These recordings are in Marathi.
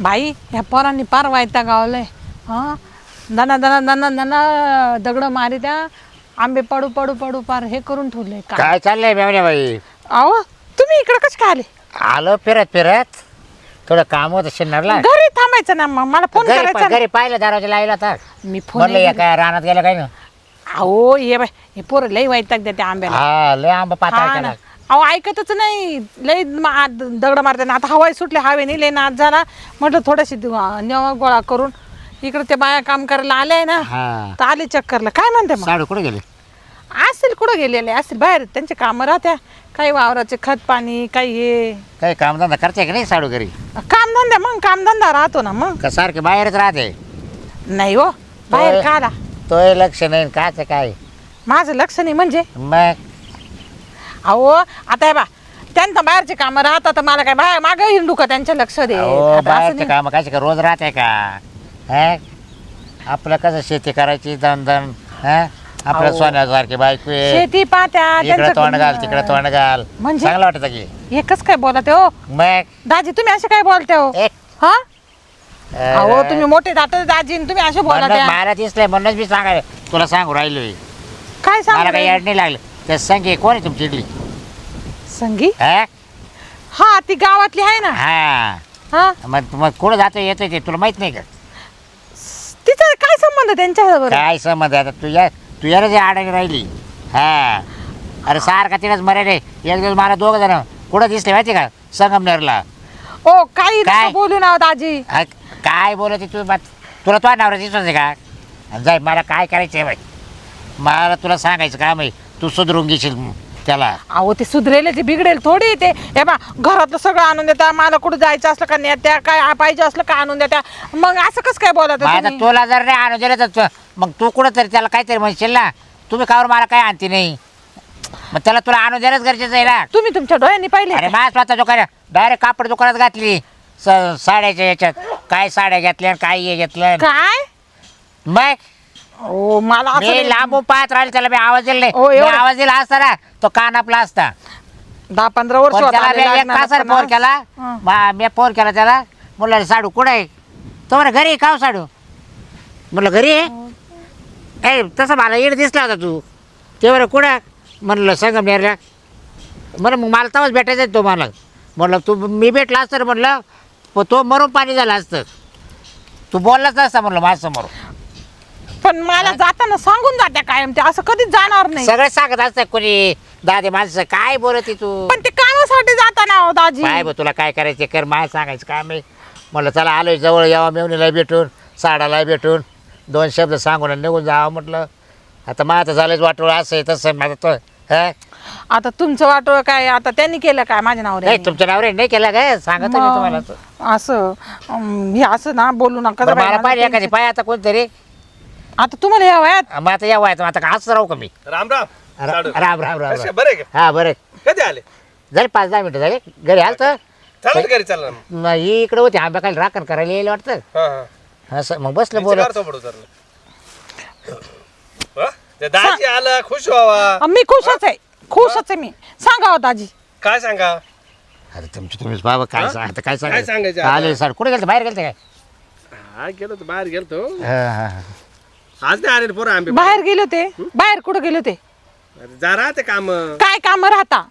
बाई ह्या पोरांनी पार वायता गावलंय. हां दना दना दना दना दगड मारी द्या, आंबे पडू पडू पडू पार हे करून ठेवले. काय चाललंय मेवण्या बाई? अहो तुम्ही इकडे कसे काय आले? आलो फिरत फिरत, थोडं काम होतं शिन्नरला. घरी थांबायचं ना, मग मला फोन करायचा. घरी पाहिलं दरवाजा लावला तर मी फोन म्हणलं काय रानात गेलं काय ना. अहो ये बाय, हे पोरं लई वाईटाक द्या त्या आंब्याला. हा लय आंबा पाताळ हा केला. ना. अहो ऐकतच नाही, लई दगड मारताना. आता हवाई सुटले, हवेने लई नाच झाला. म्हटलं थोडीशी नेवा गोळा करून इकडे त्या बाया काम करायला आल्या ना, हा तर आले चक्करला. काय म्हणते मग? साडू कुठे गेले? असतील कुठं गेलेले असतील बाहेर, त्यांचे कामं राहत्या. काही वावराचे खत पाणी, काही हे काही कामधंदा करते की नाही साडू घरी? कामधंदा. मग कामधंदा राहतो ना. मग का सारखे बाहेरच राहते? नाही हो, बाहेर का आला? तोय लक्ष नाही काच काय माझं लक्ष नाही म्हणजे? मग अहो आता हे बा, त्यांचं बाहेरचे कामं राहतात, तर मला काय बाहेर मागं हिंडू का त्यांच्या लक्ष दे? आता असं बाहेरचे नाही. काम काय का रोज राहते का? हे आपलं कसं शेती करायची दन दन. आपल्या अहो. सोन्यासारखी बायको आहे. शेती पाहत्या इकडे त्यांचं तोंड घाल तिकडे तोंड घाल, म्हणजे? चांगलं वाटतं की? एकच काय बोलते हो मग दाजी? तुम्ही असे काय बोलते हो? एक हा अहो तुम्ही मोठे दाता दाजी आणि तुम्ही असे बोलते. मला दिसलंय म्हणूनच मी सांगायला तुला सांगू राहिलोय. काय मला काही सांग अड नाही लागलं. त्या संगी कोण आहे तुमची इडली? संगी? हा हा ती गावातली आहे ना. हा हा मग कुठं जातो येतं ते तुला माहित नाही का? तिचा काय संबंध त्यांच्याबरोबर? काय समज आता तू याला जे आडाने राहिली. हा अरे सारखा तिलाच मरे रे. एक दिवस मला दोघं जण कुठं दिसले माहिती का? संगमनेरला. ओ काही काय? नका बोलू ना दाजी. काय बोलत तू? तुला तो नवरा दिसत का? आणि जाय मला काय करायचं आहे बाई, मला तुला सांगायचं काम आहे. तू सुधरून घेशील त्याला. अहो ते सुधरेल ते बिघडेल थोडी. ते हे बा घरातलं सगळं आणून देता, मला कुठं जायचं असलं का नेत्या, काय पाहिजे असलं का आणून देत्या. मग असं कसं काय बोलत आता तुला जर नाही आणून दिलं तर मग तू कुठं तरी त्याला काहीतरी म्हणशील ना, तुम्ही कावर मला काय आणते नाही. मग त्याला तुला आणून द्यायलाच गरजेचं आहे ना. तुम्ही तुमच्या डोळ्यांनी पाहिले अरे का? माझ्या स्वतः दुकानात डायरेक्ट कापड दुकानात घातली. साड्याच्या याच्यात काय साड्या घेतल्या काय हे घेतलं. काय मग ओ मला असं मी नाही. लांबून पाहत राहिले त्याला. मी आवाज दिला ओ, नाही. मी एवढं- आवाज दिला असता ना तो कान आपला असता. 10-15 वर्ष पण होत त्याला आले मी एक लग्नाला तासाला पण फोन केला. हा. मी फोन केला त्याला. म्हणलं साडू कुठं आहे? तो म्हणा घरी आहे. का हो साडू? म्हणलं घरी आहे. ए तसं मला येड दिसला होता तू. ते बरं कुठं? म्हणलं संगमनेरला. म्हणलं मग मला तेव्हाच भेटायचं आहे तो मला. म्हणलं तू मी भेटला असतं रे म्हणलं, पण तो मरून पाणी झाला असतं. तू बोललाच नसता म्हणलं माझ्यासमोर. पण मला जाताना सांगून जात्या कायम ते, असं कधीच जाणार नाही. सगळं सांगत असतं कोणी. दादे माणसं काय बोलत तू? पण ते कामासाठी जाताना हो दाजी. काय बघ तुला काय करायचं कर, माय सांगायचं काम आहे. म्हणलं चला आलोय जवळ यावं, मेवणीला भेटून साडाला भेटून 2 शब्द सांगून निघून जावं म्हटलं. आता माझं झालंच वाटोळ असं आहे तसं माझं तो. हा आता तुमचं वाटोळ काय? आता त्यांनी केलं काय माझ्या नावावर? नाही तुमच्या नावाने नाही केलं काय सांगत मी तुम्हाला असं. असं हे असं ना बोलू नका बरं, जरा मला माझं पाहिजे एखादी tension. पाय आता कोणतरी. आता तुम्हाला या वयात मग आता या वयात आता असं राहू का मी? राम राम. साडू. राम राम राम कसे राम. बरे का? हा बरं कधी आले? झाले 5-10 मिनिटं झाले. घरी आलं तर चालत घरी चालला ना. ही इकडे होती आंब्या खाली राखण करायला यायला वाटतं. हा हा. असं मग बसलं बोला बोलत. सोबत उतरलं. हा? ते दाजी आला खुश व्हावा. मी खुशच आहे, खुशच आहे मी. सांगा हो दाजी. काय सांगा? अरे तुम्हीच बाबा काय हा? सांगता काय काय सांगायचं आले आता? सर कुठे गेलं बाहेर गेलं काय? हा गेलो तो बाहेर गेलतो. हा, हा. आज नाही आले पोरं आंबे. बाहेर गेले होते? बाहेर कुठं गेले होते? अरे जा राहते काम. काय काम राहता?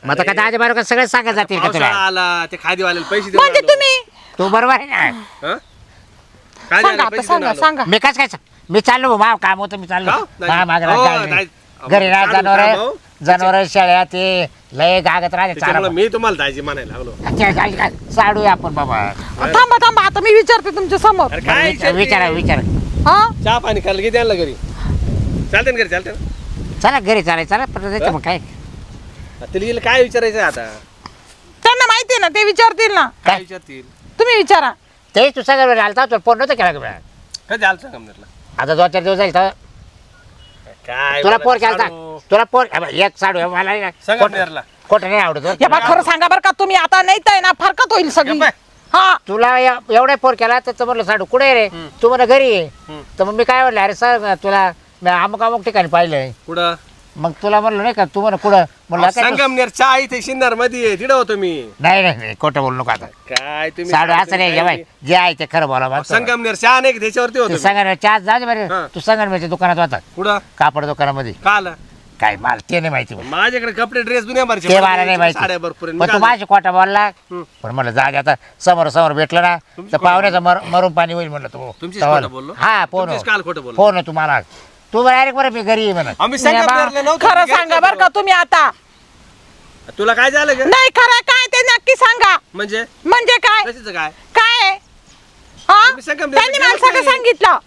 मग आता का दादा बरोबर सगळं सांगत जातील का पावसाळा तुला? आला ते खादीवाल्याला पैसे देऊन म्हणजे आलो. तुम्ही तू बरोबर आहे ना? हा? सांगा खादीवाल्याला आता, पैसे देऊन सांगा आलो. सांगा. मी काय मी चाललो भाऊ काम होतं मी चाललो. का? हा, माझं हो, राहतं. नाही. घरी ना चालू जनावर काम, हो. जनावर शेळ्या ते लय गागत राहते चारा. त्याच्यामुळे मी तुम्हाला दाजी म्हणायला लागलो. काय साडू आहे आपण बाबा. थांबा थांबा, आता मी विचारते तुमच्या समोर. अरे काय विचारा विचारा. हा चहा पाणी खायला किती आणलं घरी? चालते ना घरी चालते ना? चला घरी चालायचं चला परत जायचं मग काय. तिला गेलं काय विचारायचं आता? त्यांना माहिती आहे ना, ते विचारतील ना. काय विचारतील? तुम्ही विचारा. ते तू सगळं आलता तुला फोन नव्हता केला का? कधी आलं सांगा आता 2-4 दिवस जाईल तर काय तुला बोलायचं पोर केला साडू? तुला पोर एक साडू आहे, मला संगमनेरला. खोटं नाही आवडत या बा खरं सांगा बरं का, तुम्ही आता नाही तर ना फरकत होईल सगळी. गप्प आहे. हा तुला एवढा पोर केला तर म्हणलं साडू कुठे आहे रे? तू म्हणा घरी आहे. तर मग मी काय म्हणलं अरे सर तुला मी अमुक अमुक ठिकाणी पाहिलंय. कुठं? मग तुला म्हणलं नाही का तू म्हणा कुठं म्हणलं काय तू- संगमनेर चहा इथे शिन्नर मध्ये तिथं होतो मी. नाही नाही नाही, खोटं बोलू नका आता. काय तुम्ही साडू असं नाही काय जेवाय जे आहे ते खरं बोला बा. संगमनेर चहा नाही का त्याच्यावरती होतो मी. संगमनेर चहा जा दे बरं. हा. तू संगमनेरच्या दुकानात होता कुठं कापड दुकानामध्ये. का आला काय मला ते नाही माहिती बा. माझ्याकडे कपडे ड्रेस दुनिया भरचे ते मला नाही माहिती. साड्या भरपूर आहेत. पण तू मी काय माझी खोटा बोलला हं. पण म्हणलं जा दे आता समोर समोर भेटलं ना तुमची तर खोटं पाहुण्याचं मरून पाणी होईल म्हणलं तू तुमचीच तवाला. खोटं बोललो? हा फोन तुमचीच काल खोटं बोललो? फोन तुम्हाला तू डायरेक्ट बरं मी घरी ये म्हणत. आम्ही संगमनेरला नव्हतो. खरं मी सांगा घरी बर का तुम्ही आता. होतो. तुला काय झालं ग नाही खरं काय ते नक्की सांगा. म्हणजे म्हणजे काय कशाचं काय काय आहे? हा मी संगमनेरला त्यांनी मला गेलोच सगळं नाही. सांगितलं.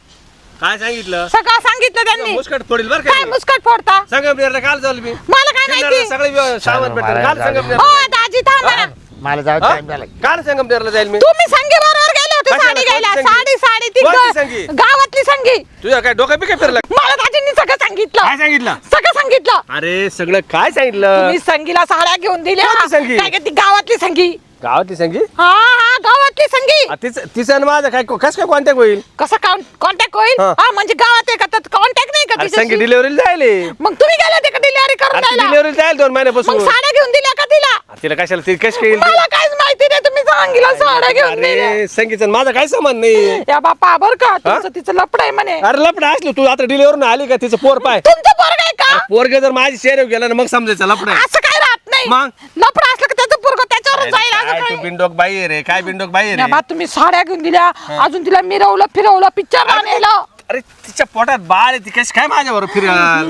काय सांगितलं सगळं सांगितलं त्यांनी. मुस्कट फोडील बरं काय का मुस्कट फोडता संगमनेरला काल चालू मी मला काय शिन्नरला माहिती. सगळे सामान भेटलं काल मला संगमनेर हो दाजी थांबा ना. मला जाऊ हा? टाइम झाला. काल संगमनेरला जाईल मी तुम्ही संगी बरोबर गेले होते कशाला? साडी घ्यायला. कोणती संगी? साडी ती कोणती संगी? गावातली संगी. तुझ्या काय डोकं बी काय फिरलं मला दाजींनी सगळं सांगितलं. काय सांगितलं सगळं सांगितलं. अरे सगळं काय सांगितलं तुम्ही संगीला साड्या घेऊन दिल्या. कोणती संगी? काय ती गावातली संगी. गावातली संगी हा हा गावातली संगी. तिचं आणि माझं काय कस काय कॉन्टॅक्ट होईल कसं कॉन्टॅक्ट होईल. हा. हा म्हणजे गावात आहे का तर कॉन्टॅक्ट नाही का अरे तिच्याशी? संगी डिलिव्हरीला जायले मग तुम्ही गेले होते का डिलिव्हरी करून द्यायला. डिलिव्हरीला जाईल 2 महिन्यापासून मग साड्या घेऊन दिल्या का तिला. तिला कशाला ती कशी काय येईल ती? मला काहीच माहिती नाही. तुम्ही सांगितलं साड्या घेऊन दिल्या. अरे संगीचं आणि माझा काय संबंध नाही या बापा बर का तुमचं तिचं लपड आहे म्हणे. अरे लपडा असलो तू आता डिलिव्हरून आली का तिचं पोर पाय तुमचं पोरग आहे का. पोरग जर माझी शेर गेला ना मग समजायचं लपडा आहे. असं काय राहत नाही. मग? लपड असलं का त्याचं पोरग त्याच्यावरच जाईल. असं काय काय तू बिंडोक बाई आहे रे काय बिंडोक बाई आहे या रे बा तुम्ही साड्या घेऊन दिल्या. अजून तिला मिरवलं फिरवलं पिक्चर नेलं. अरे तिच्या पोटात बाळ आहे ती कशी काय माझ्यावर फिरल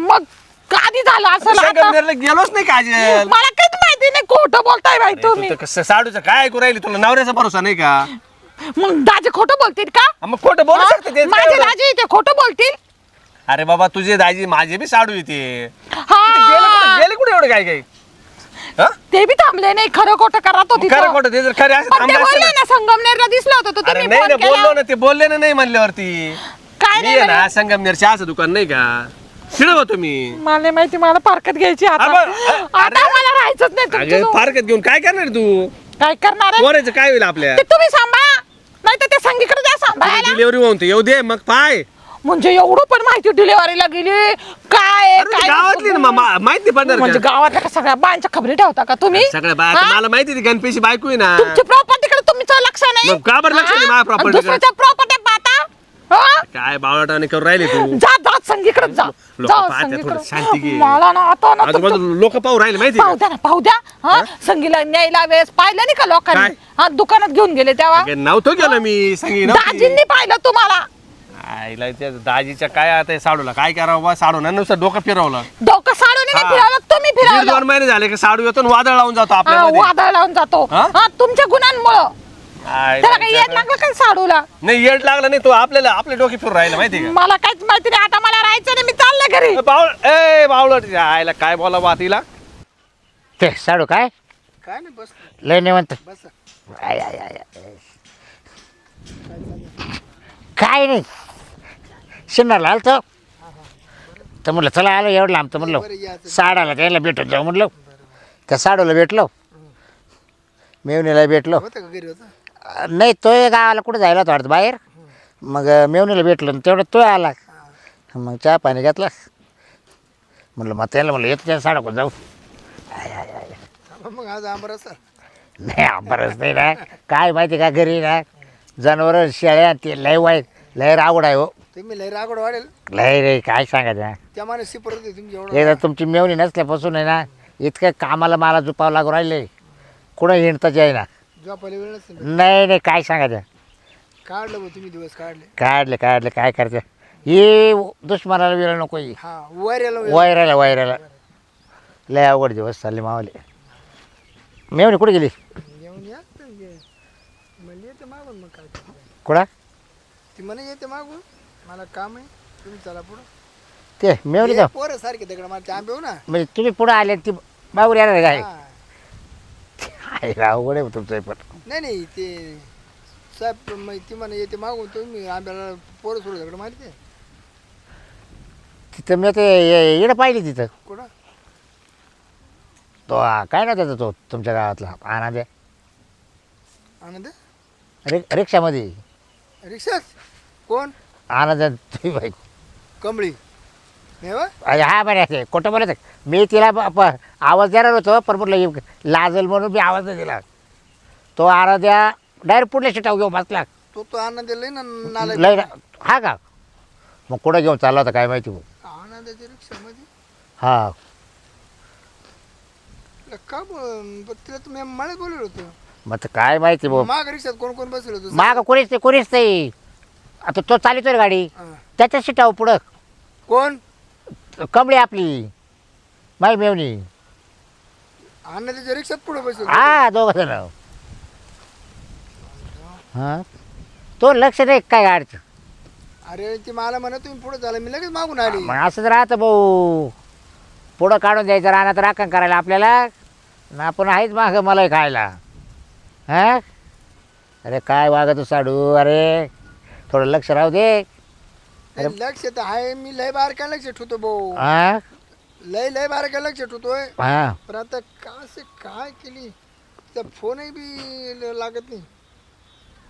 मग कधी झालं असं आता? संगमनेरला गेलोच नाही काजल मला काहीच माहिती नाही. खोटं बोलताय बाई तुम्ही. तू तर कसं साडूचं काय ऐकू राहिली तुला नवऱ्याचा भरोसा नाही का मग दाजी खोटं बोलतील का. मग खोटं बोलू शकते ते माझे दाजी ते खोटं बोलतील. अरे बाबा तुझे दाजी माझे बी साडू येते हा गेले कुठे एवढे काय काय हा? ते बी थांबले नाही. खरं खोटं करत होती खरं खोटं ते जर खरे असं पण ते थांबले असते बोलले ना. ना संगमनेरला दिसलं होतं तर अरे तुम्ही नाही ना फोन बोललो केला. ना ते बोलले ना नाही म्हणल्यावरती काय मी नाही आहे ना म्हणे? संगमनेर चहाचं दुकान नाही का तिकडे होतो मी मला नाही माहिती. मला पारकत घ्यायची आता. आता मला राहायचंच नाही अगं तुमच्याजवळ. फारकत घेऊन काय करणार तू काय करणार आहे? पोराचं काय होईल आपल्या ते तुम्ही सांभाळा नाही तर ते संगीकडे द्या सांभाळायला. डिलिव्हरी होऊन ते येऊ दे मग पाय म्हणजे एवढं पण माहिती डिलिव्हरीला गेली काय अरे ती काय गावातली ना माहिती पडणार म्हणजे का? गावातल्या का सगळ्या बायांच्या खबरी ठेवता का तुम्ही. सगळ्या बाया हा? मला माहिती ती गणपेशी बायको आहे ना तुमची प्रॉपर्टीकडे तुमचं लक्ष नाही. मग का बरं लक्ष नाही हा? माझ्या property आणि कडे? दुसऱ्याच्या प्रॉपर्टी पाहता. हा? काय बावळाटाने करून राहिले तू जा जा संगीकडे जा. लोक जा पाहतात, संगीकडे. थोडं शांती घे. मला ना आता ना तुमचं- आजूबाजू लोक पाहू राहिले माहिती पाहू द्या ना पाहू द्या. हा संगीला न्यायला वेळेस पाहिलं नाही का लोकांनी. काय? हा दुकानात घेऊन गेले तेव्हा नव्हतो गेलो मी सांगी नव्हती. दाजींनी पाहिलं तुम्हाला. आईला त्या दाजीच्या काय आता साडूला काय करावं बा साडू ना नुसतं डोकं फिरवलं डोकं साडून हा. फिरवलं तुम्ही दीड फिरवलं. 2 महिने झाले की साडू येतो आणि वादळ लावून जातो हा, आपल्यामध्ये वादळ लावून जातो. हा? हा तुमच्या गुणांमुळं. आईला त्याला काही येत त्याचं- लागलं काय साडूला. नाही येड लागला नाही तो आपल्याला आपले डोके फिरून राहिले माहिती का मला काहीच माहिती नाही. आता मला राहायचं नाही. मी चालले घरी. बावळ आईला काय बोला बा तिला ते साडू काय काय नाही बस लय निवंत बस आय, आय, आय, आय. काय नाही शिन्नरला आलतो तर म्हटलं चला आलो एवढं लांब तर म्हटलं साडाला त्याला भेटून जाऊ म्हटलं त्या साडूला भेटलो मेवणीला भेटलो नाही तो गावाला कुठं जायला होता वाटतं बाहेर मग मेवणीला भेटलो तेवढं तो आला मग चहा पाणी घेतला म्हटलं मग त्याला म्हटलं येतो त्या साडाकडून जाऊ आय, आय, आय. मग आज आंबरस नाही आंबरच नाही ना काय माहिती का घरी ना जनावर शेळ्या ते लय वाईट लय रावड आहे हो तुम्ही लय रागोड वाढेल लय रे काय सांगायचं त्या माने सिपर होते तुमची एवढं एकदा तुमची मेवणी नसल्यापासून आहे ना इतकं कामाला मला झुपावं लागू राहिले कुठं हिंडताच आहे ना झोपायला वेळ नसेल नाही नाही काय सांगायचं काढलं बघ तुम्ही दिवस काढले काढले काय करते हे दुश्मनाला वेळ नको ही हा वर यायला वेळ. वैराला लय अवघड दिवस चालले मावले मेवणी कुठे गेली येऊन या म्हणजे येते मागून मग काय करणार? कुठं ती म्हणे येते मागून मला काम आहे तुम्ही चला पुढं ते मेवणी का पोरं सारखे दगड मला आंबे हो ना म्हणजे तुम्ही पुढं आले ती बाबूर येणार काय हा. अवघड आहे तुमचं पण नाही ते साहेब मग ती म्हणे येते मागून तुम्ही आंब्याला पोरं सोडू दगड मारते तिथं मी ते येणं पाहिली तिथं कुठं तो काय ना त्याचा तो तुमच्या गावातला आनंद आनंद रिक्षामध्ये रिक्षाच कोण आनंद तुम्ही बाईक कमळी नाही बा? हा बरं खोटं बोलत आहे. मी तिला आवाज देणार होतो पण म्हटलं लाजल म्हणून मी आवाज नाही दिला. तो आराध्या डायरेक्ट पुढल्या शिटाव घेऊन बसला. तो आनंद लय ना नाला लय हा का मग कुठं घेऊन चालला होता काय माहिती भाऊ. आनंदाच्या रिक्षामध्ये हा का तिला तुम्ही मला बोलवलं होतं. मग तर काय माहिती भाऊ. माग रिक्षात कोण कोण बसलं होतं? माग कोणीच नाही. आता तो चालितोय गाडी हा. त्याच्या शिटाव पुढं कोण? कमळी आपली माई मेवणी. आनंदाच्या रिक्षात पुढे बसलो. हा दोघं जण. हा तो लक्ष नाही काय गाडचं. अरे ती मला म्हणत तुम्ही पुढे झाला मी लगेच मागून आली. मग असंच राहतं भाऊ. पुढं काढून द्यायचं रानात राखण करायला आपल्याला ना आपण आहेच माग मलाही खायला. हा अरे काय वागत साडू. अरे थोडं लक्ष राहू दे. लक्ष तर आहे मी लय बार काय लक्ष ठेवतो भाऊ. हा लय बार काय लक्ष ठेवतोय. हा पण आता काय केली त्या फोनही बी लागत नाही.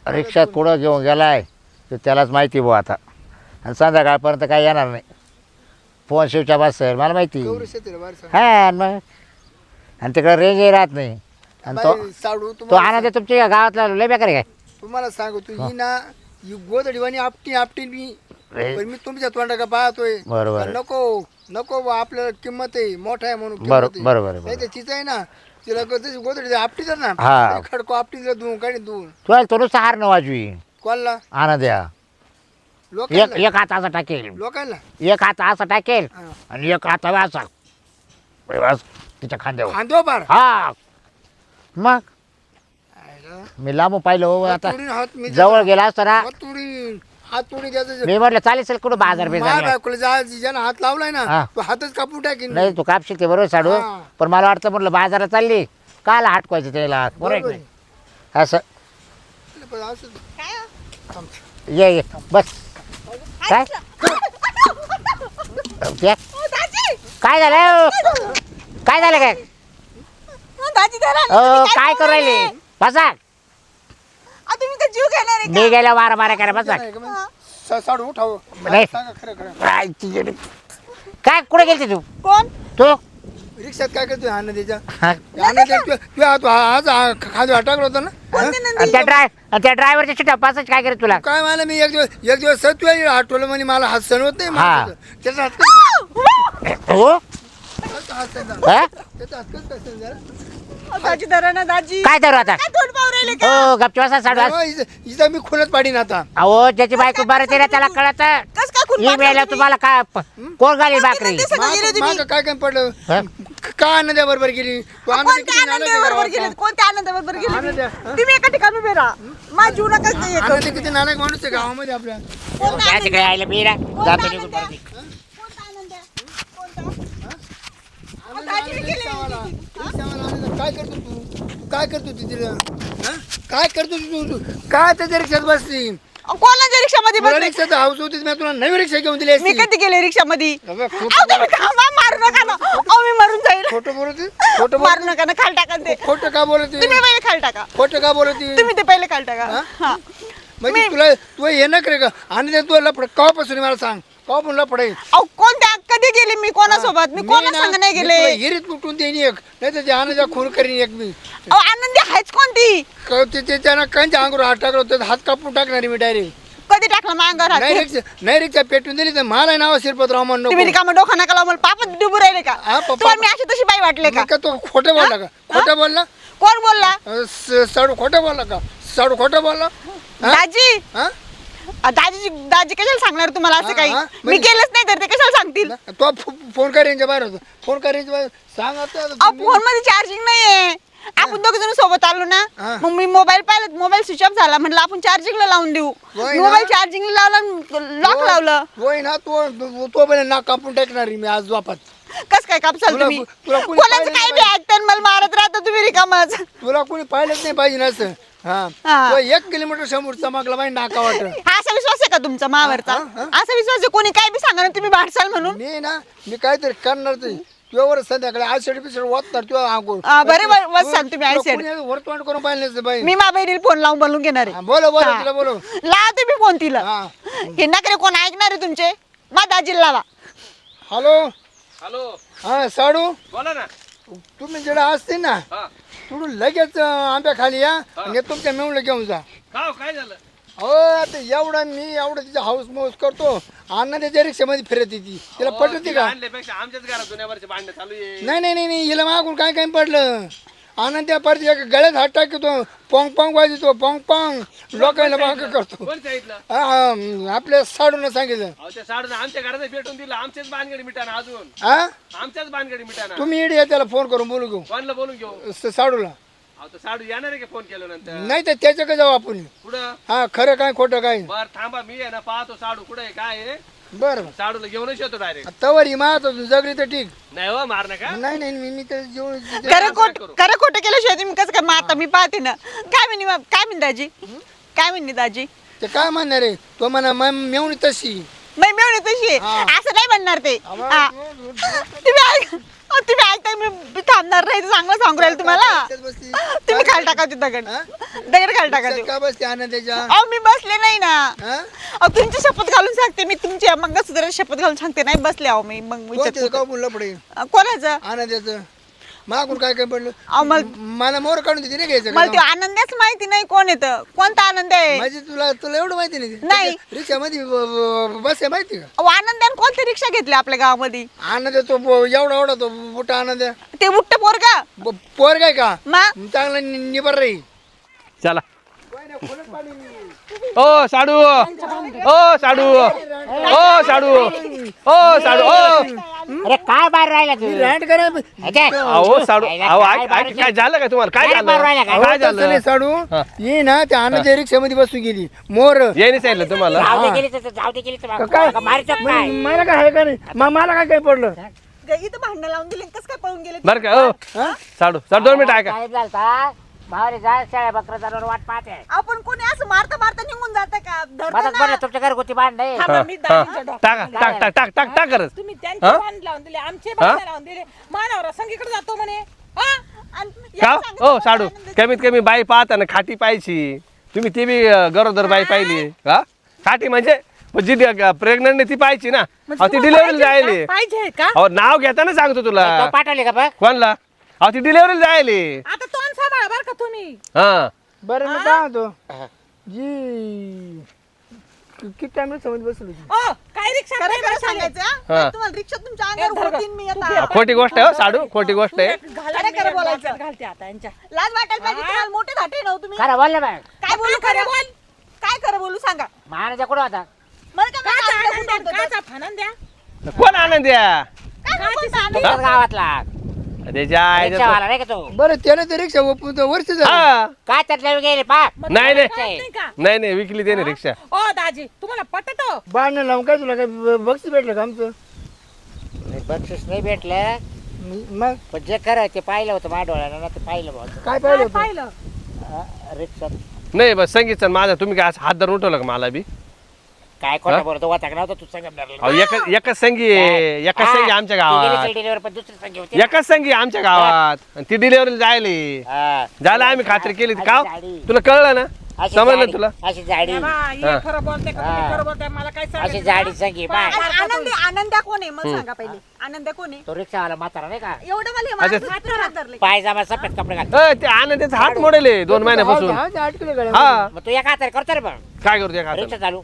रिक्षात पुढं घेऊन गेलाय तर त्यालाच माहिती भाऊ आता. आणि संध्याकाळपर्यंत काय येणार नाही. फोन शिवच्या बस सर मला माहिती. गौरव शेतीला बारसा. हा मग आणि तिकडं रेंजही राहत नाही. आणि बाई, साडू तो आनंद तुमच्या गावातला लय बेकार आहे काय. तुम्हाला सांगतो ही ना ही गोदडीवाणी आपटी मी. रे. पण मी तुमच्या तोंडा का पाहतोय. बरोबर. पण नको बा, आपल्याला किंमत आहे मोठा आहे म्हणून बरोबर किंमत आहे. बरोबर नाही तर तिचं आहे ना तिला गोदडी आपटी तर ना हा. तरी खडको आपटी धुवून काढी धुवून तुला तो नुसता हार न वाजवी कोणला आनंद या. एक लोकांना एक हात असा टाकेल. लोकांना एक हात असा टाकेल हा. आणि एक हात असा बस तिच्या खांद्यावर. खांदो पार हा मग आयला. मी लांबून पाहिलं हो आता. हातोडीन हात मी जवळ गेला असतो ना हातोडी द्यायचं. मी म्हटलं चालेल कुठं बाजार माझ्या बिजार बायकोला ज्यानं हात लावलाय हा. ना तो हातच कापून टाकीन. नाही तू कापशील ते बरोबर साडू. हा. पण मला वाटतं म्हटलं बाजारात चालली काला हटकवायचं त्याला बरोबर आहे की नाही? असं पण असं काय हो? थांब. ये बस काय ते- ओ, दाजी काय झालं काय झालं काय ओ, दाजी धरा ना, ओ तुम्ही काय करू राहिले बोलायले? बसा. आ, तुम्ही तर जीव घेणार आहे मी गेल्या वारा मारा करा बसा. नाही का मग? साडू उठाव नाही. सांगा खरं काय तिकडे- काय कुठे गेलती तू कोण तू रिक्षात काय करतोय आनंदीच्या हा. आनंदी तू आज खांदो अटकला होता ना हा? कोणते नंदी? आणि त्या ड्रायव्हरच्या चिटा पासच काय करत तुला काय मला मी एक दिवस सर तुला आठवलं म्हणे मला हात सणवत नाही हा. मला त्याचा हात हो हात सण झाला. हा? त्याचा हात कसं काय सण झाला? ओ, दाजी धरा ना दाजी काय करू आता काय तोंड पाहू राहिले का हो गपची बसा साडू नाही, हिचं मी खुलत पाडीन आता. अहो ज्याची बायको बरं ते ना त्याला कळत. कस काय खून ही पाडलं वेळेला तुम्ही? तुम्हाला काय कोण घालील भाकरी नंदी सगळं गेले तुम्ही मागं काय काय पडलं हा? का आनंदाबरोबर गेली तू आनंदी कोणत्या किती नालायक आहे आनंदाबरोबर गावाचा. गेले कोणत्या आनंदाबरोबर गेले आनंद तुम्ही? आहे, हा? तुम्ही एका ठिकाणी उभे राहा माझ्या जीव नकाच नाही येत. आनंदी किती नालायक माणूस आहे गावामध्ये आपल्या. कोणता काय आनंद? तिकडे आयला मी ना कोणता जातो निघून आनंद आहे? परत. कोणता आनंद आहे? कोणता? आनंद दाजीने आनंद केली. रिक्षावाला. रिक्षावाला आनंद. काय करतो तू काय करतो तू तिला हा? काय करतो तू काय त्याच्या रिक्षात बसली अहो, कोणाच्या रिक्षामध्ये तुला बसले रिक्षात हाऊस होती मी तुला नवी रिक्षा घेऊन दिली मी असती. कधी गेले रिक्षामध्ये अबे, अहो, तुम्ही थांबा, मारू नका ना अहो, मी मरून जाईल खोटं बोलत खोटं मारू नका ना खाल टाका ते खोटं का बोलत तुम्ही पहिले खाल टाका खोटं का बोलत तुम्ही ते पहिले खाल टाका हा. म्हणजे तुला तू हे न करे का आणि तुला लफड कवापासून मला सांग कवापासून लफड आहे अहो कोणत्या कधी गेले मी कोणासोबत मी कोणा संग नाही गेले हिरीत कुठून देईन एक नाही तर ते आनंदा खून करीन एक मी अहो आनंदी आहेच कोणती त्यानं कंच्या अंगूर हात टाकला होता हात कापून टाकणार मी डायरेक्ट कधी टाकलं मांगावर हात? नाही रिक्षा पेटून दिली तर मला नाव शिरपतराव म्हणून तुम्ही रिकामं डोकं नका लावू, मला पापच डुबू राहिले का हा, पप्पा. तुम्हाला मी अशी तशी बाई वाटले का का तो खोटं बोलला का खोटं बोलला कोण बोलला साडू खोटं बोलला का साडू खोटं बोलला हा? दाजी हा दाजी कशाला सांगणार तुम्हाला असं हा, काही हा, मी केलंच नाही तर ते कशाला सांगतील तो फोन कर यांच्या बाहेर होता फोन कर यांच्या बाहेर सांग आता अहो फोन मध्ये चार्जिंग नाहीये आपण दोघ जण सोबत आलो ना हा. मग मी मोबाईल पाहिलं मोबाईल स्विच ऑफ झाला म्हटलं आपण चार्जिंगला लावून देऊ होय ना. मोबाईल चार्जिंगला लावला लॉक लावलं होय ना तो पण नाक कापून टाकणार मी आज वापात कस काय कापसाल तुला- तुम्ही तुला कोणी कोणाचं पाहिलं काय नाही बी ऐकतं मला मारत राहता तुम्ही रिकामच तुला कोणी पाहिलंच नाही पाहिजे ना असं हा हा. तो 1 किलोमीटर समोर चमकला पाहिजे नाका वाट हा असा विश्वास आहे का तुमचा मावरचा हा, असा विश्वास आहे कोणी काय बी सांगा ना तुम्ही भाडसाल म्हणून मी काहीतरी करणार ते तुझ्यावर संध्याकाळी आज पिसड वाचणार तुझ्या अंगूर बरे वसाल तुम्ही आयसेड वरतोंड करून पाहिलं नसतं बाई मी मा बहिणीला फोन लावून बोलून घेणार आहे बोलो बोलो हा. तिला बोलो लावा तुम्ही फोन तिला हा हे नकरे कोण ऐकणार आहे तुमचे मा दाजीला लावा हॅलो हॅलो हा साडू बोला ना. तुम्ही जेवढा असते ना हा तुम्ही लगेच आंब्या खाली या आणि तुमच्या मेवलं घेऊन जा. काय झालं? हो आता एवढं तिचा हाऊस माऊस करतो अण्णा त्याच्या रिक्षामध्ये फिरत येते तिला पटते का? आणल्यापेक्षा आमच्याच घरात दुनियाभरचे भांडण चालू आहे. नाही हिला मागून काय काय पडलं आनंद त्या परत एका गळ्यात हात टाकतो पॉंग पॉंग वाजतो पॉंग पॉंग लोकांना माग करतो. कोण सांगितलं? आपल्या साडून सांगितलं. अहो त्या साडून आमच्या घरात भेटून दिलं. आमच्याच बांधगडी मिटाना अजून. हा आमच्याच बांधगडी मिटाना. तुम्ही इकडे या त्याला फोन करून बोलू घेऊ कोणला बोलून घेऊ? साडूला. अहो तर साडू येणार आहे का फोन केल्यानंतर? नाही तर त्याच्याकडे जाऊ आपण. कुठं? हा खरं काय खोटं काय बर थांबा मी आहे ना पाहतो साडू कुठे आहे काय आहे. बरं साडूला घेऊनच येतो डायरेक्ट. तवर ही मात जगली तर ठीक. नाही हो मार का? नाही मी तर जेवण खरं खोटं केल्याशिवाय तुम्ही कसं काय मारता मी पाहते ना. काय म्हणली दाजी काय म्हणली दाजी ते काय म्हणणार आहे तो म्हणा मेवणी तशी मी मिळून तशी आहे. हा. असं नाही म्हणणार ते हा. तुम्ही ऐकताय मी थांबणार नाही चांगलं सांगू राहील तुम्हाला. तुम्ही खाल टाका ते दगड खाल टाका ते. का बसते आनंदाच्या अहो मी बसले नाही ना. हा? अहो तुमची शपथ घालून सांगते मी तुमची मंगळसूत्र शपथ घालून सांगते नाही बसले अहो मी मग कोणते का बोललं पडे कोणाचं आनंदाचं मागून काय काय पडलं अहो मला मोर काढून तिने घ्यायचं मला का? ते आनंदच माहिती नाही कोण येतं कोणता आनंद आहे. म्हणजे तुला एवढं माहिती नाही नाही. रिक्षामध्ये बस आहे माहिती का? अहो आनंदाने कोणती रिक्षा घेतली आपल्या गावामध्ये आनंद तो एवढा तो मोठा आनंद ते बुट्ट पोरगा पोर काय का मा चांगला निबर राही. चला. ओ साडू ओ साडू ओ साडू ओ साडू ओ. अरे काय बाहेर राहिला तू रॅन्ट करा अहो साडू अहो काय झालं का तुम्हाला? काय काय मारू राहिला झालं? काय? काय झालं? साडू ये ना त्या आनंदच्या रिक्षामध्ये बसून गेली मोर येईन सांगितलं तुम्हाला. जाऊ दे गेली काय? मारतो काय मला काय आहे का नाही मला काय काय पडलं इथं भांडण लावून दिले कस काय पळून गेले. बरं का? ओ साडू 2 मिनिट ऐका. साहेब झालता भावरे जा शाळा बकरा जनावर वाट पाहते. आपण कोणी असं मारता मारता निघून जात का धरतं मदत ना. बरं तुमच्या घरगुती भांड नाही. थांबा, मी दाढीचं डॉक्टर. टाका टाक टाक टाक टाक टाक करत. तुम्ही त्यांचे बांध लावून दिले आमचे बांध लावून दिले मानावर संगीकडे जातो म्हणे. हा? आणि का? याला सांगते ओ मला साडू आनंद- कमीत कमी बाई पाहता ना खाटी पाहिजे. तुम्ही ती बी गरोदर बाई पाहिली का? खाटी म्हणजे जी प्रेग्नंट नाही ती पाहिजे ना. म्हणजे अहो ती तुम्हाला डिलिव्हरीला जायली. पाहिजे का? अहो नाव घेताना सांगतो तुला. तो पाठवले का बघ कोणला? अहो ती डिलिव्हरीला जायली. आता तोंड सांभाळा बर का तुम्ही. हा बरं मी काय म्हणतो जी किती टाइम समज बसलो होती ओ काय रिक्षा खरं नाही खरं बसायले. सांगायचं हा. हा? तुम्हाला रिक्षा तुमच्या ए, अंगावर धर होतीन मी तू आता. खोटी गोष्ट आहे हो साडू खोटी गोष्ट आहे. घाला खरं खरं बोलायचं. डोक्यात घालते आता यांच्या. लाज वाटायला पाहिजे तुम्हाला मोठे धाटे ना हो तुम्ही. खरं बोल ना बाय काय बोलू खरं बोल काय खरं बोलू सांगा. महाराजा कुठं होता? मला काय काचा माहिती आनंद कुठं होतं द्या, ते? काचा फानन द्या. कोण आनंद द्या? काय बोलता आनंद? तुमच्याच गावातला त्याच्या आईचा तो- रिक्षावाला नाही का तो? बरं त्याने तर रिक्षा वर्ष झालं हा काय त्यात नवीन गेले पा मग नाही तुम्हाला नाही कळत नाही का? नाही विकली त्याने रिक्षा. ओ दाजी तुम्हाला पटतो? बांधणं लावून काय तुला काय बक्षीस भेटलं का आमचं बक्षीस नाही भेटलं मग पण जे खरं ते पाहिलं होतं माझ्या डोळ्यानं ना ते पाहिलं भाऊ काय पाहिलं काय होतं पाहिलं? रिक्षात नाही बस संगीत माझा तुम्ही काय असं हात धरून उठवलं का मला बी? काय खोटं बोलतो होता का नव्हता तू संगमनेरला? अहो एकच संगी आहे. एकच हा, संगी आमच्या ती गेली गावात. शिर्डीवर पण दुसरी संगी होती ना. एकच संगी आमच्या गावात आणि ती डिलिव्हरीला जायली. हा. झालं आम्ही खात्री केली अशी का? झाडी. तुला कळलं ना? अशी समजलं झाडी. तुला? अशी झाडी ए बा, हे हा. खरं बोलते का तुम्ही खरं बोलताय मला काय अशी सांगायचं? झाडी संगी बाय आनंद कोण आहे मग सांगा पहिले आनंद कोण आहे तो रिक्षावाला म्हातारा नाही का एवढं मला हे अच्छा. माणूस हात नाही धरले. पायजामा सफेद कपडे घाल ते आनंदाचा हात मोडेले 2 महिन्यापासून. 8 किलो गाड्या हा मग तू एका हाताने करतो रे पण काय करू त्या रिक्षा खात्यात? चालू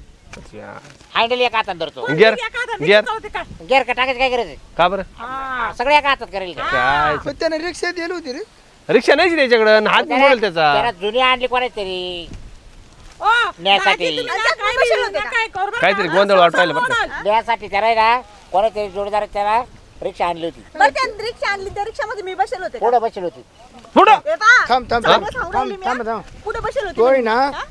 हँडल एका हातात धरतो गिअर एका हातात गिअर रिक्षा होती का? गेअर का टाकायचं काय करायचं का बरं? हा. सगळे एका हातात करेल का? काय पण त्याने रिक्षा दिली होती रे रिक्षा नाही त्याच्याकडं हात मोडेल त्याचा. त्याला जुनी आणली कोणाची तरी ओ, न्यासाठी. दाजी, तुम्ही अच्छा, काय तुम्ही बी- बसले होते काय करू बरं काहीतरी का? गोंधळ वाटायला बरं का? गोंधळ. द्यासाठी त्याला आहे ना कोणातरी जोडीदार त्याला रिक्षा आणली होती बरं त्या रिक्षा आणली त्या रिक्षामध्ये मी बसले होते का? पुढे बसली होती पुढं ए बा, थांब थांब चांगलं थांब सांगू थांब राहिली मी, थांब हा? थांब पुढे बसले होते तोय मी. ना हा?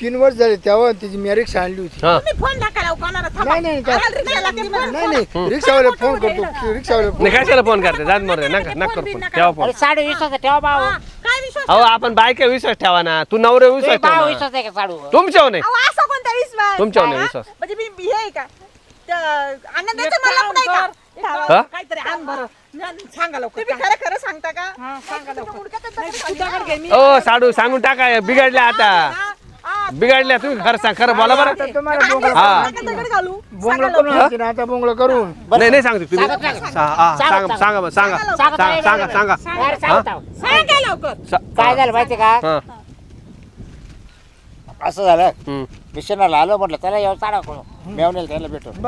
3 वर्ष झाले तेव्हा तिची मी रिक्षा आणली होती हा तुम्ही फोन टाकायला कोणाला थांबा. नाही नाही आम्हाला रिक्षा लागते म्हणून. नाही रिक्षावाले फोन करतो रिक्षावाले नाही कशाला फोन करते जात मरे नका नका करू फोन ठेवा फोन. अरे 2.5 ठेवा भाऊ हा, काय विश्वास अहो आपण बायका विश्वास ठेवा ना. तू नवरे विश्वास भाऊ ठेवा विश्वास आहे का साडू तुमच्यावर नाही. अहो, असा कोणता विश्वास तुमच्यावर नाही हा? विश्वास. म्हणजे मी हे आहे का त्या आनंदाचं एक मला काम पण आहे का कर, एक हा? हा? काहीतरी आण बरं. सांगा लवकर तुम्ही खरं खरं सांगता का हा, सांगा लवकर. मुडक्यातच नाही, दगड तू दगड घे, मी- ओ साडू सांगून टाका बिघडल्या आता. हा, हा, बिघडल्या तुम्ही खरं सांग, खरं बोला बरं. तुम्हाला बोंगळ हा दगड घालू बोंगळ करून आणते ना, आता बोंगळ करून नाही नाही सांगतो तुम्ही सांगा, सांगा. सांगा सांगा बरं, सांगा सांगा सांगा अरे सांगत आहो. सांगा लवकर. काय झालं माहिती का हा असं झालं हम्म. मिशनला आलो म्हटलं त्याला येऊ साडा करू मेवणेल त्याला भेटून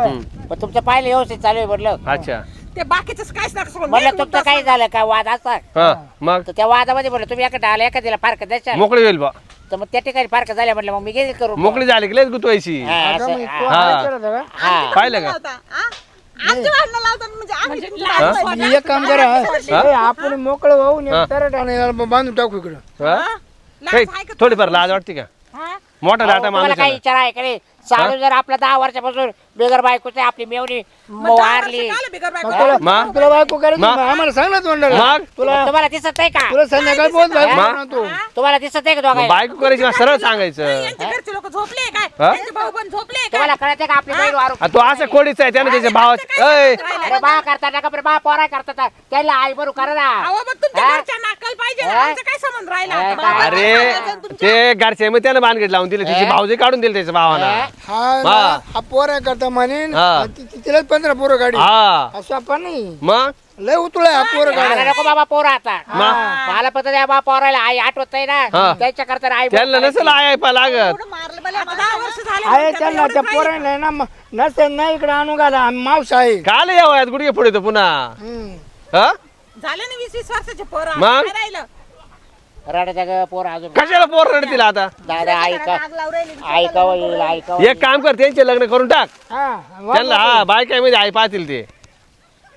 पण तुमचं पाहिलं व्यवस्थित चालू आहे म्हटलं अच्छा ते बाकीच काहीच नका सोडून. म्हटलं एक तुमचं मुद्दा काय झालं का वाद असा हा मग तर त्या वादामध्ये म्हटलं तुम्ही एका डाला एका दिला फारक द्यायचा मोकळी होईल बा, तर मग त्या ठिकाणी फारक झाल्या म्हटलं मग मी गेली करून मोकळी झाली की लयच गुतवायची. हा, आता असं, मग हा. तू हा. काय केलं होतं का? हा. पाहिलं का लावता, हा? आमची भांडणं लावतात म्हणजे आम्ही लहान लहान सोडा. एक काम करा ए, आपण मोकळं होऊन हा. तर बांधून टाकू इकडं हा? लाज हे, आहे का थोडीफार लाज वाटते का? हा? मोठा अहो, लाटा तुम्हाला माणूस काही आहे विचार आहे का नाही चालू जर आपला 10 वर्षापासून बेगर बायकोची आपली मेवणी मग 10 वर्ष वारली झालं बिगर बायको. मग तुला मग? तुला बायको करायची मग? आम्हाला सांग ना तोंडाला मग? तुला तुम्हाला दिसत नाही का तुला संध्याकाळी बोल बायको मग? ना तू तुम्हाला दिसत नाही का मग दोघांना? बायको करायची मग सरळ सांगायचं. यांच्या घरचे लोक झोपले काय हा? त्यांचे भाऊ पण झोपले काय तुम्हाला कळत का आपली बहीण वारू आ, तो असं कोडीच आहे त्यानं त्याच्या भावात अय अरे बा करता नका बरं, बा पोरा करता त्याला आई बरू करा ना अहो मग तुमच्या हा? घरच्या नाकल पाहिजे ना हा? आमचा काय संबंध राहिला हा, आता? काय? अरे ते घरचे मग त्यानं बांधगेट लावून दिले त्याची भाऊजे काढून दिले त्याच्या भावाला. हा हा. ना, हा पोरा करता म्हणेन हा. तिला 15 पोरं गाडी हा असं आपण नाही मग लय उतुळा हा पोरं मला गाडी नको बाबा पोरा आता मग? मला पत्र द्या बा पोराला आई आठवत नाही हा. ना त्याच्या करता आई त्यांना नसेल आय पा लागत. एवढं मारलं मला आता 10 वर्ष झाले आहे म्हणतात, त्यांना एवढं त्या काय? पोरांना ना नसेल ना इकडे आणून घाला मावस आहे काल या वयात गुडघे पुढे तो पुन्हा हम्म. हा झाले ना 20-20 वर्षाचे पोरं मग? काय राहिलं रडायचा ग पोरा अजून कशाला पोर रडतील आता? दादा ऐका आग लावून राहिली. ऐकावं येईल ऐकावं एक काम कर त्यांचे लग्न करून टाक हा त्यांना हा बायका मध्ये आई पाहतील ते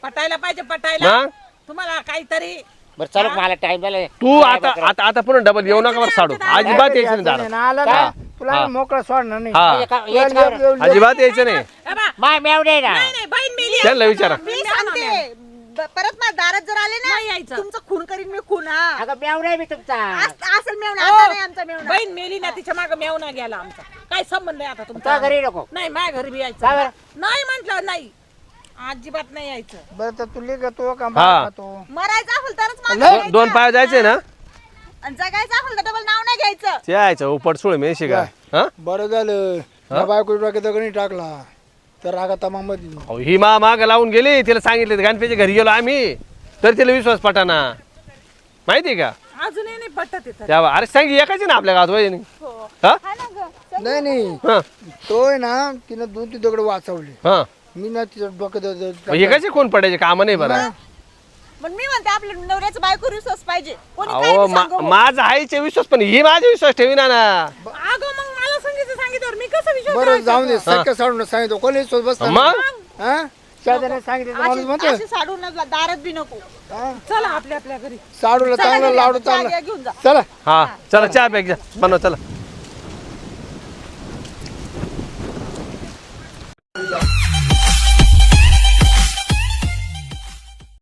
पटायला पाहिजे पटायला मग तुम्हाला काहीतरी बरं चल मला टाइम झाला तू आता आता आता पुन्हा डबल येऊ नका बरं साडू अजिबात यायचं नाही दारात. आलं हा. का तुला हा. मोकळं सोडणार नाही हा हेच का अजिबात यायचं नाही. ए बा, माय मेवडे ना नाही नाही बहीण मेली आहे. त्यांना विचारा मी सांगते परत माझ्या दारात जर आले नाही ना यायचं. तुमचं खून करीन मी खून हा अगं मेवडे मी तुमचा असेल मेवणा आता नाही आमचा मेवणा बहीण मेली ना तिच्या मागे मेवना गेला आमचा काय संबंध आहे आता तुमचा तुमचा घरी नको नाही माझ्या घरी बी का यायचं बरं? नाही म्हंटल नाही अजिबात नाही यायचं बरं तर तू लिख तो का हा. तो मरायचं असेल तरच माझं दोन पाय जायचे ना आणि जगायचं असेल तर डबल नाव नाही घ्यायचं ते यायचं उपट सोळ मेशी का हा बरं झालं त्या बायको डोक्यात दगडी टाकला तर रागा तमामध्ये अहो, ही माग लावून गेली तिला सांगितलं गणपतीच्या घरी गेलो आम्ही तर तिला विश्वास पटाना माहिती का अजूनही नाही पटत येत त्या अरे सांगी एकाच ना आपल्या गावात वहिनी हा हा ना गं. नाही नाही हा तो आहे ना तिनं 2-3 दगड वाचवले हा मी ना तिचं डोक्यात हे कसे कोण पडायचे काम नाही बरं पण मी म्हणते आपल्या नवऱ्याचं बायको विश्वास पाहिजे कोणी काय अहो बी सांगू. माझा आईचे विश्वास पण ही माझा विश्वास ठेवीना ना अगं मग मला सांगितलं मी कसं विश्वास बरं ठेवायचा? जाऊन दे सख्या साडून सांगितलं कोणी सोबत बसता मग हा शाळेने सांगितलं तर माणूस म्हणतो अशी साडून दारात बी नको हा? चला आपल्या घरी साडूला चांगलं लाडू चहा चांगलं घ्या, घेऊन जा चला हा चला चहा प्याक जा बनव चला